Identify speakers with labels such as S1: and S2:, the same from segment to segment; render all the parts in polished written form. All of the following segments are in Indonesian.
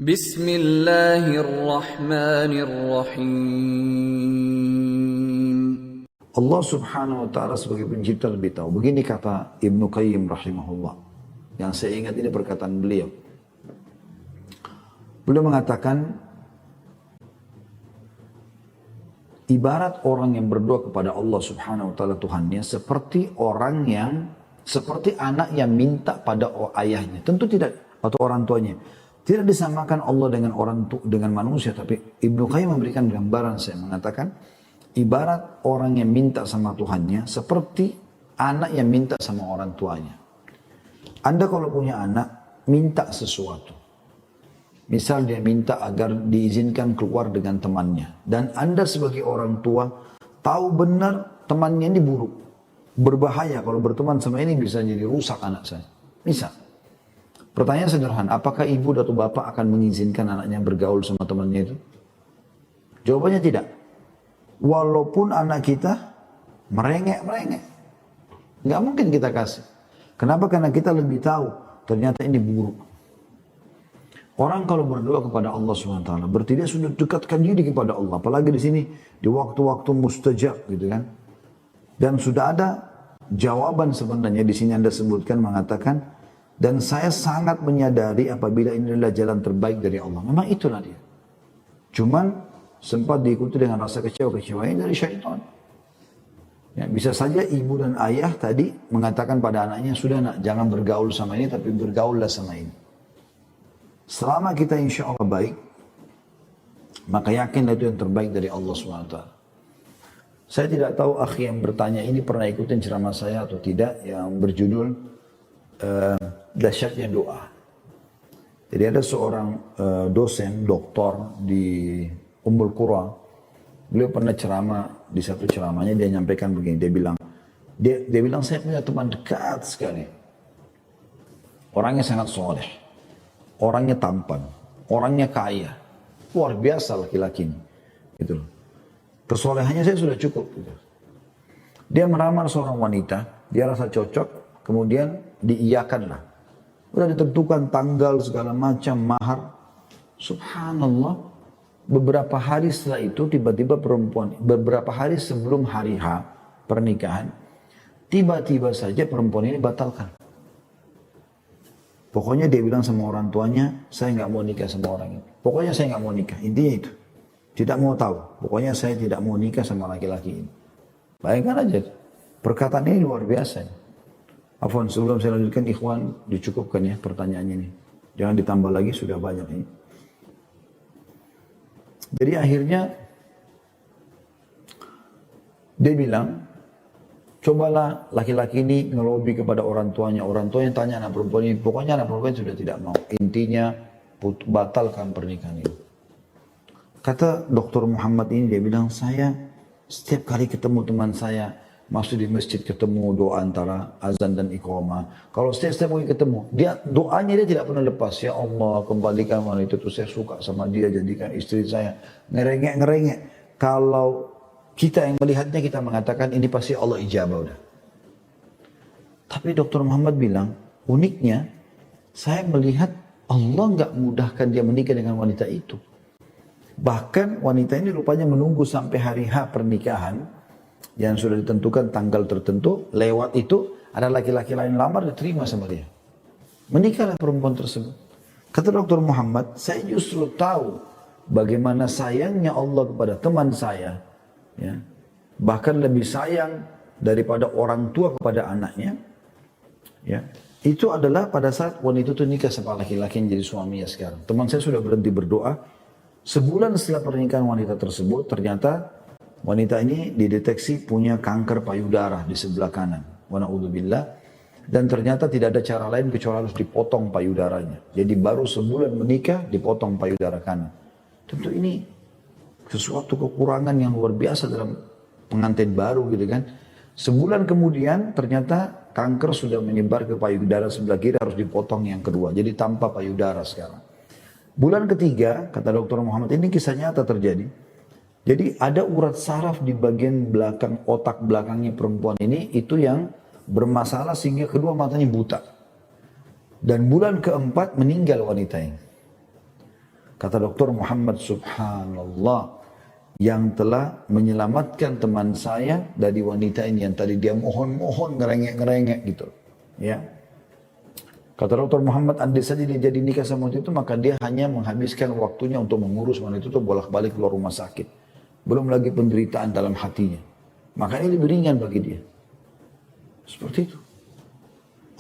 S1: Bismillahirrahmanirrahim.
S2: Allah subhanahu wa ta'ala sebagai pencipta lebih tahu. Begini kata Ibnu Qayyim rahimahullah. Yang saya ingat ini perkataan beliau. Beliau mengatakan, ibarat orang yang berdoa kepada Allah subhanahu wa ta'ala Tuhannya seperti anak yang minta pada ayahnya. Tentu tidak, atau orang tuanya. Tidak disamakan Allah dengan manusia. Tapi Ibnu Qayyim memberikan gambaran, saya mengatakan, ibarat orang yang minta sama Tuhannya seperti anak yang minta sama orang tuanya. Anda kalau punya anak, minta sesuatu. Misal dia minta agar diizinkan keluar dengan temannya. Dan Anda sebagai orang tua, tahu benar temannya ini buruk. Berbahaya kalau berteman sama ini bisa jadi rusak anak saya. Misal. Pertanyaan sederhana, apakah ibu atau bapak akan mengizinkan anaknya bergaul sama temannya itu? Jawabannya tidak. Walaupun anak kita merengek. Nggak mungkin kita kasih. Kenapa? Karena kita lebih tahu ternyata ini buruk. Orang kalau berdoa kepada Allah SWT berarti dia sudah dekatkan diri kepada Allah. Apalagi di sini di waktu-waktu mustajab gitu kan. Dan sudah ada jawaban sebenarnya di sini Anda sebutkan mengatakan, dan saya sangat menyadari apabila ini adalah jalan terbaik dari Allah. Memang itulah dia. Cuman sempat diikuti dengan rasa kecewa-kecewanya dari syaitan. Ya, bisa saja ibu dan ayah tadi mengatakan pada anaknya, sudah nak, jangan bergaul sama ini, tapi bergaullah sama ini. Selama kita insya Allah baik, maka yakinlah itu yang terbaik dari Allah SWT. Saya tidak tahu akhi yang bertanya ini pernah ikutin ceramah saya atau tidak, yang berjudul Dahsyatnya Doa. Jadi ada seorang dosen, doktor di Ummul Qura, beliau pernah ceramah, di satu ceramahnya dia nyampaikan begini, dia bilang saya punya teman dekat sekali. Orangnya sangat soleh, orangnya tampan, orangnya kaya, luar biasa laki-laki ini. Gitu loh. Kesolehannya saya sudah cukup. Gitu. Dia meramar seorang wanita, dia rasa cocok, kemudian diiyakanlah. Udah ditentukan tanggal segala macam, mahar. Subhanallah. Beberapa hari setelah itu tiba-tiba perempuan, beberapa hari sebelum hari H pernikahan, tiba-tiba saja perempuan ini batalkan. Pokoknya dia bilang sama orang tuanya, saya nggak mau nikah sama orang ini. Pokoknya saya nggak mau nikah, intinya itu. Tidak mau tahu, pokoknya saya tidak mau nikah sama laki-laki ini. Bayangkan aja, perkataan ini luar biasa. Afwan, sebelum saya lanjutkan, ikhwan, dicukupkan ya pertanyaannya ini. Jangan ditambah lagi, sudah banyak ini. Jadi akhirnya dia bilang, cobalah laki-laki ini ngelobi kepada orang tuanya tanya anak perempuan ini, pokoknya anak perempuan sudah tidak mau. Intinya batalkan pernikahan ini. Kata Dr. Muhammad ini, dia bilang, saya setiap kali ketemu teman saya, masuk di masjid ketemu doa antara azan dan iqamah. Kalau setiap kali ketemu, doanya dia tidak pernah lepas. Ya Allah, kembalikan wanita itu, saya suka sama dia, jadikan istri saya. Ngerengek. Kalau kita yang melihatnya, kita mengatakan ini pasti Allah ijabah udah. Tapi Dr. Muhammad bilang, uniknya, saya melihat Allah nggak mudahkan dia menikah dengan wanita itu. Bahkan wanita ini rupanya menunggu sampai hari H pernikahan, yang sudah ditentukan tanggal tertentu, lewat itu ada laki-laki lain lamar, diterima sama dia. Menikahlah perempuan tersebut. Kata Dr. Muhammad, saya justru tahu bagaimana sayangnya Allah kepada teman saya. Ya. Bahkan lebih sayang daripada orang tua kepada anaknya. Ya. Itu adalah pada saat wanita itu nikah sama laki-laki yang jadi suaminya sekarang. Teman saya sudah berhenti berdoa. Sebulan setelah pernikahan wanita tersebut, ternyata wanita ini dideteksi punya kanker payudara di sebelah kanan. Wa na'udzubillah. Dan ternyata tidak ada cara lain kecuali harus dipotong payudaranya. Jadi baru sebulan menikah dipotong payudara kanan. Tentu ini sesuatu kekurangan yang luar biasa dalam pengantin baru gitu kan. Sebulan kemudian ternyata kanker sudah menyebar ke payudara sebelah kiri, harus dipotong yang kedua. Jadi tanpa payudara sekarang. Bulan ketiga, kata Dr. Muhammad, ini kisah nyata terjadi. Jadi ada urat saraf di bagian belakang, otak belakangnya perempuan ini, itu yang bermasalah sehingga kedua matanya buta. Dan bulan keempat meninggal wanita ini. Kata Dokter Muhammad, subhanallah, yang telah menyelamatkan teman saya dari wanita ini yang tadi dia mohon-mohon ngerengek-ngerengek gitu. Ya. Kata Dokter Muhammad, andai saja dia jadi nikah sama wanita itu, maka dia hanya menghabiskan waktunya untuk mengurus wanita itu bolak-balik keluar rumah sakit. Belum lagi penderitaan dalam hatinya. Maka ini lebih ringan bagi dia. Seperti itu.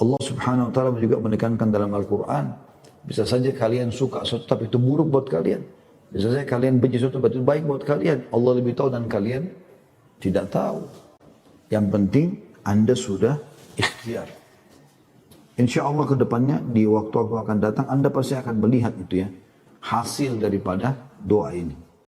S2: Allah subhanahu wa ta'ala juga menekankan dalam Al-Quran, bisa saja kalian suka sesuatu tapi itu buruk buat kalian. Bisa saja kalian benci sesuatu tapi itu baik buat kalian. Allah lebih tahu dan kalian tidak tahu. Yang penting Anda sudah ikhtiar. Insya Allah ke depannya di waktu-waktu akan datang Anda pasti akan melihat itu ya. Hasil daripada doa ini.